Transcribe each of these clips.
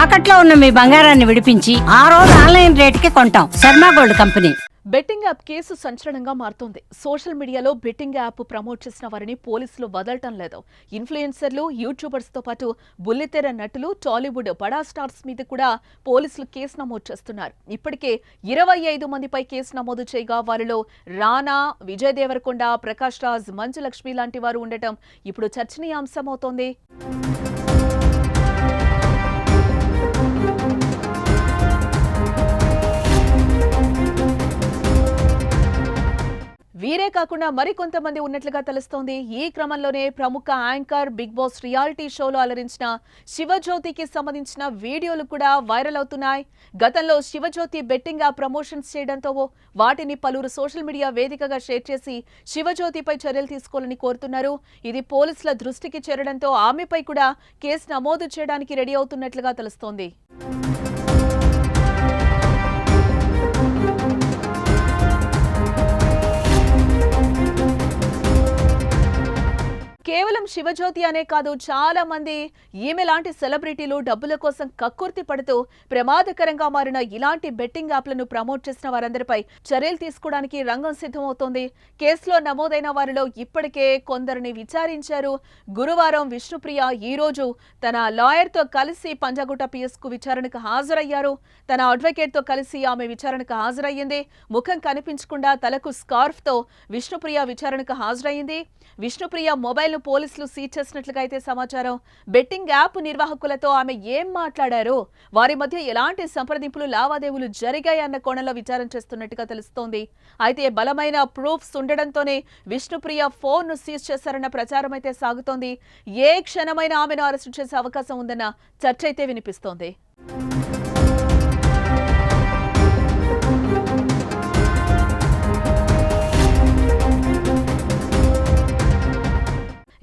తాకట్లో ఉన్న మీ బంగారాన్ని విడిపించి ఆ రోజు ఆన్లైన్ రేటుకి కొంటాం. Sharma gold company. Betting app case సంచలనంగా మారుతోంది. సోషల్ మీడియాలో బెట్టింగ్ యాప్ ప్రమోట్ చేసిన వారిని పోలీసులు వదలటం లేదు. ఇన్ఫ్లుయెన్సర్లు, యూట్యూబర్స్ తో పాటు బుల్లితెర నటులు, టాలీవుడ్ బడా స్టార్స్ మీద కూడా పోలీసులు కేసు నమోదు చేస్తున్నారు. ఇప్పటికే 25 మందిపై కేసు నమోదు చేయగా వారిలో రానా, విజయ్ దేవరకొండ, ప్రకాష్ రాజ్, మంచు లక్ష్మి లాంటి వారు ఉండటం ఇప్పుడు చర్చనీయాంశమవుతోంది. వీరే కాకుండా మరికొంతమంది ఉన్నట్లుగా తెలుస్తోంది. ఈ క్రమంలోనే ప్రముఖ యాంకర్ బిగ్ బాస్ రియాలిటీ షోలో అలరించిన శివజ్యోతికి సంబంధించిన వీడియోలు కూడా వైరల్ అవుతున్నాయి. గతంలో శివజ్యోతి బెట్టింగ్ యాప్ ప్రమోషన్స్ చేయడంతో వాటిని పలువురు సోషల్ మీడియా వేదికగా షేర్ చేసి శివజ్యోతిపై చర్యలు తీసుకోవాలని కోరుతున్నారు. ఇది పోలీసుల దృష్టికి చేరడంతో ఆమెపై కూడా కేసు నమోదు చేయడానికి రెడీ అవుతున్నట్లుగా తెలుస్తోంది. కేవలం శివజ్యోతి అనే కాదు, చాలా మంది ఈమె లాంటి సెలబ్రిటీలు డబ్బుల కోసం కక్కుర్తి పడుతూ ప్రమాదకరంగా మారిన ఇలాంటి బెట్టింగ్ యాప్లను ప్రమోట్ చేసిన వారందరిపై చర్యలు తీసుకోవడానికి రంగం సిద్ధమవుతోంది. కేసులో నమోదైన వారిలో ఇప్పటికే కొందరిని విచారించారు. గురువారం విష్ణుప్రియ ఈ రోజు తన లాయర్తో కలిసి పంజాగుట్ట పిఎస్ కు విచారణకు హాజరయ్యారు. తన అడ్వకేట్ తో కలిసి ఆమె విచారణకు హాజరయ్యింది. ముఖం కనిపించకుండా తలకు స్కార్ఫ్ తో విష్ణుప్రియ విచారణకు హాజరయ్యింది. విష్ణుప్రియ మొబైల్ ను పోలీసులు సీజ్ చేసినట్లుగా అయితే సమాచారం. బెట్టింగ్ యాప్ నిర్వాహకులతో ఆమె ఏం మాట్లాడారో, వారి మధ్య ఎలాంటి సంప్రదింపులు, లావాదేవీలు జరిగాయన్న కోణంలో విచారణ చేస్తున్నట్టుగా తెలుస్తోంది. అయితే బలమైన ప్రూఫ్స్ ఉండడంతోనే విష్ణుప్రియ ఫోన్ ను సీజ్ చేశారన్న ప్రచారం అయితే సాగుతోంది. ఏ క్షణమైనా ఆమెను అరెస్టు చేసే అవకాశం ఉందన్న చర్చ అయితే వినిపిస్తోంది.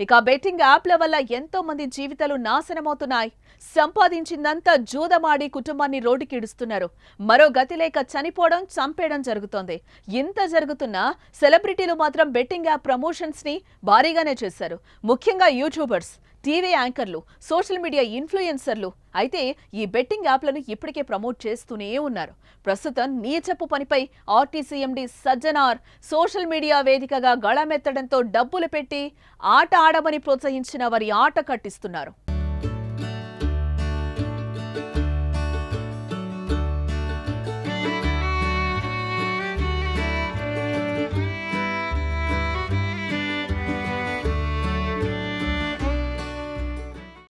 ఇక బెట్టింగ్ యాప్ల వల్ల ఎంతో మంది జీవితాలు నాశనమవుతున్నాయి. సంపాదించిందంతా జూదమాడి కుటుంబాన్ని రోడ్డుకి ఇడుస్తున్నారు. మరో గతి లేక చనిపోవడం, చంపేయడం జరుగుతోంది. ఇంత జరుగుతున్నా సెలబ్రిటీలు మాత్రం బెట్టింగ్ యాప్ ప్రమోషన్స్ ని భారీగానే చేశారు. ముఖ్యంగా యూట్యూబర్స్, టీవీ యాంకర్లు, సోషల్ మీడియా ఇన్ఫ్లుయెన్సర్లు అయితే ఈ బెట్టింగ్ యాప్లను ఇప్పటికే ప్రమోట్ చేస్తూనే ఉన్నారు. ప్రస్తుతం నీచపు పనిపై RTC MD Sajjanar social media వేదికగా గళమెత్తడంతో డబ్బులు పెట్టి ఆట ఆడమని ప్రోత్సహించిన వారి ఆట కట్టిస్తున్నారు.